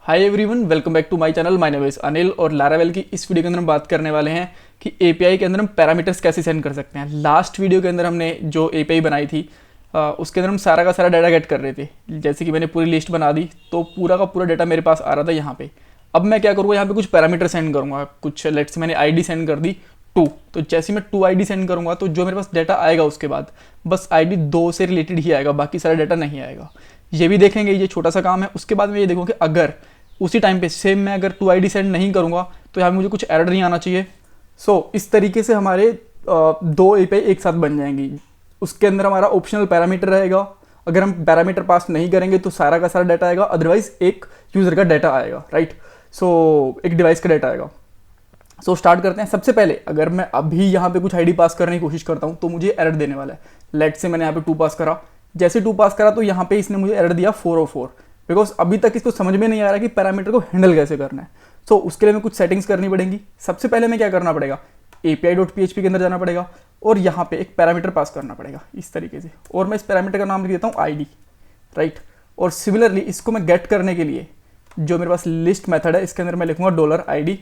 Hi everyone, welcome back to my channel. My name is Anil और Laravel की इस video के अंदर हम बात करने वाले हैं कि एपीआई के अंदर हम पैरामीटर्स कैसे सेंड कर सकते हैं। लास्ट वीडियो के अंदर हमने जो एपीआई बनाई थी उसके अंदर हम सारा का सारा डाटा गेट कर रहे थे। जैसे कि मैंने पूरी लिस्ट बना दी तो पूरा का पूरा डाटा मेरे पास आ रहा था यहाँ पे। अब मैं क्या करूँगा, यहाँ पे कुछ पैरामीटर सेंड करूँगा। कुछ लेट्स से मैंने आईडी सेंड कर दी 2, तो जैसे मैं 2 आईडी सेंड करूँगा तो जो मेरे पास डाटा आएगा उसके बाद बस आईडी 2 से रिलेटेड ही आएगा, बाकी सारा डाटा नहीं आएगा। ये भी देखेंगे, ये छोटा सा काम है। उसके बाद मैं ये देखूँ कि अगर उसी टाइम पे सेम मैं अगर 2 आईडी सेंड नहीं करूँगा तो यहाँ पे मुझे कुछ एरर नहीं आना चाहिए। इस तरीके से हमारे 2 एपीआई एक साथ बन जाएंगी। उसके अंदर हमारा ऑप्शनल पैरामीटर रहेगा। अगर हम पैरामीटर पास नहीं करेंगे तो सारा का सारा डाटा आएगा, अदरवाइज एक यूज़र का डाटा आएगा, राइट। एक डिवाइस का डाटा आएगा। स्टार्ट करते हैं। सबसे पहले अगर मैं अभी यहाँ पे कुछ आईडी पास करने की कोशिश करता हूँ तो मुझे एरर देने वाला है। लेट से मैंने यहाँ पे 2 पास करा। जैसे 2 पास करा तो यहाँ पे इसने मुझे एरर दिया 404, बिकॉज अभी तक इसको समझ में नहीं आ रहा कि पैरामीटर को हैंडल कैसे करना है। उसके लिए मैं कुछ सेटिंग्स करनी पड़ेंगी। सबसे पहले मैं क्या करना पड़ेगा, api.php के अंदर जाना पड़ेगा और यहाँ पे एक पैरामीटर पास करना पड़ेगा इस तरीके से। और मैं इस पैरामीटर का नाम लिख देता हूँ आईडी, राइट। और सिमिलरली इसको मैं गेट करने के लिए जो मेरे पास लिस्ट मेथड है इसके अंदर मैं लिखूंगा $id।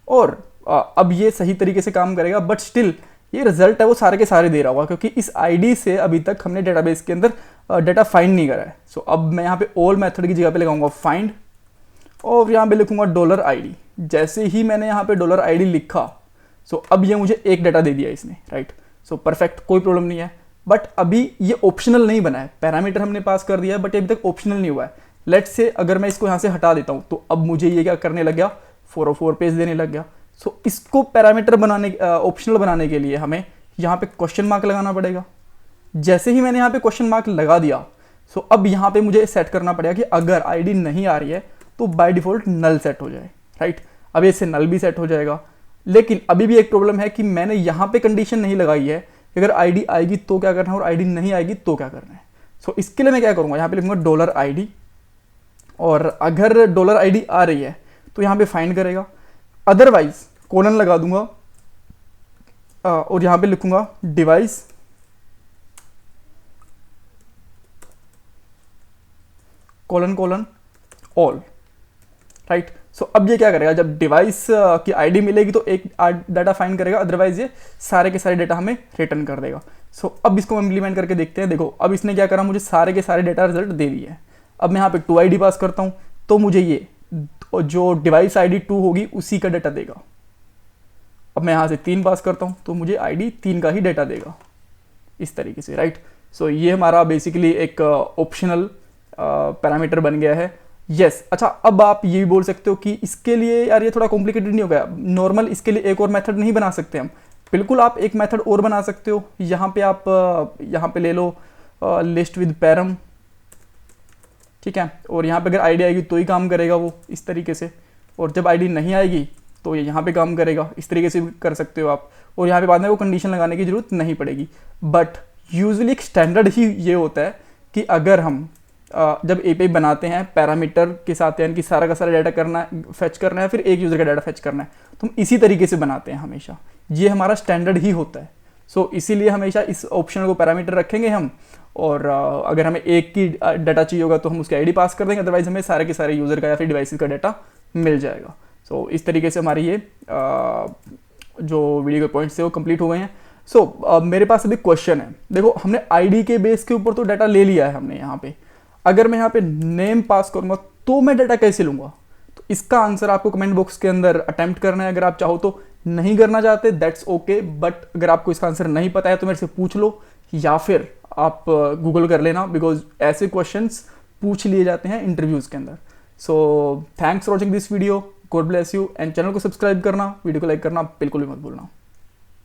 और अब ये सही तरीके से काम करेगा, बट स्टिल ये रिजल्ट है वो सारे के सारे दे रहा होगा क्योंकि इस आईडी से अभी तक हमने डेटाबेस के अंदर डाटा फाइंड नहीं करा है। अब मैं यहाँ पे ऑल मेथड की जगह पे लगाऊंगा फाइंड और यहाँ पे लिखूंगा $id। जैसे ही मैंने यहाँ पे $id लिखा अब ये मुझे एक डाटा दे दिया इसने, राइट। परफेक्ट, कोई प्रॉब्लम नहीं है। बट अभी ये ऑप्शनल नहीं बना है। पैरामीटर हमने पास कर दिया है बट अभी तक ऑप्शनल नहीं हुआ है। लेट्स से अगर मैं इसको यहाँ से हटा देता हूँ तो अब मुझे ये क्या करने लग गया, 404 पेज देने लग गया। इसको पैरामीटर बनाने ऑप्शनल बनाने के लिए हमें यहाँ पे क्वेश्चन मार्क लगाना पड़ेगा। जैसे ही मैंने यहाँ पे क्वेश्चन मार्क लगा दिया अब यहाँ पे मुझे सेट करना पड़ेगा कि अगर आईडी नहीं आ रही है तो बाय डिफॉल्ट नल सेट हो जाए, राइट। अब इससे नल भी सेट हो जाएगा। लेकिन अभी भी एक प्रॉब्लम है कि मैंने यहाँ पे कंडीशन नहीं लगाई है कि अगर आईडी आएगी तो क्या करना है और आईडी नहीं आएगी तो क्या करना है। इसके लिए मैं क्या करूँगा, यहाँ पे लिखूंगा $id और अगर $id आ रही है तो यहाँ पे फाइंड करेगा, अदरवाइज कोलन लगा दूंगा और यहाँ पे लिखूंगा डिवाइस कोलन ऑल, राइट। अब ये क्या करेगा, जब डिवाइस की आईडी मिलेगी तो एक डाटा फाइंड करेगा, अदरवाइज ये सारे के सारे डाटा हमें रिटर्न कर देगा। अब इसको हम इम्प्लीमेंट करके देखते हैं। देखो अब इसने क्या करा, मुझे सारे के सारे डाटा रिजल्ट दे दिए हैं। अब मैं यहाँ पे 2 आईडी पास करता हूँ तो मुझे ये जो डिवाइस आईडी 2 होगी उसी का डाटा देगा। अब मैं यहाँ से 3 पास करता हूँ तो मुझे आईडी 3 का ही डाटा देगा इस तरीके से, राइट। ये हमारा बेसिकली एक ऑप्शनल पैरामीटर बन गया है। यस, अच्छा, अब आप ये भी बोल सकते हो कि इसके लिए यार ये थोड़ा कॉम्प्लिकेटेड नहीं हो गया, नॉर्मल इसके लिए एक और मेथड नहीं बना सकते हम? बिल्कुल, आप एक मेथड और बना सकते हो। यहाँ पे आप यहाँ पे ले लो लिस्ट विद पैरम, ठीक है। और यहाँ पे अगर आईडी आएगी तो ही काम करेगा वो इस तरीके से, और जब आईडी नहीं आएगी तो ये यहाँ पे काम करेगा। इस तरीके से भी कर सकते हो आप। और यहाँ पे बाद में वो कंडीशन लगाने की जरूरत नहीं पड़ेगी। बट यूजुअली एक स्टैंडर्ड ही ये होता है कि अगर हम जब एपीआई बनाते हैं पैरामीटर के साथ, यानी कि सारा का सारा डाटा करना फेच करना है, फिर एक यूज़र का डाटा फेच करना है, तो हम इसी तरीके से बनाते हैं हमेशा। ये हमारा स्टैंडर्ड ही होता है। इसीलिए हमेशा इस ऑप्शन को पैरामीटर रखेंगे हम। और अगर हमें एक की डाटा चाहिए होगा तो हम उसकी आईडी पास कर देंगे, अदरवाइज हमें सारे के सारे यूज़र का या फिर डिवाइसेस का डाटा मिल जाएगा। इस तरीके से हमारी ये जो वीडियो के पॉइंट्स थे वो कंप्लीट हो गए हैं। मेरे पास अभी क्वेश्चन है। देखो, हमने आईडी के बेस के ऊपर तो डाटा ले लिया है हमने यहाँ पे। अगर मैं यहाँ पे नेम पास करूँगा तो मैं डाटा कैसे लूँगा? तो इसका आंसर आपको कमेंट बॉक्स के अंदर अटेम्प्ट करना है। अगर आप चाहो तो, नहीं करना चाहते दैट्स ओके, बट अगर आपको इसका आंसर नहीं पता है तो मेरे से पूछ लो या फिर आप गूगल कर लेना, बिकॉज ऐसे क्वेश्चंस पूछ लिए जाते हैं इंटरव्यूज़ के अंदर। Thanks for watching this video, God bless you, and channel को सब्सक्राइब करना, वीडियो को लाइक करना बिल्कुल भी मत भूलना।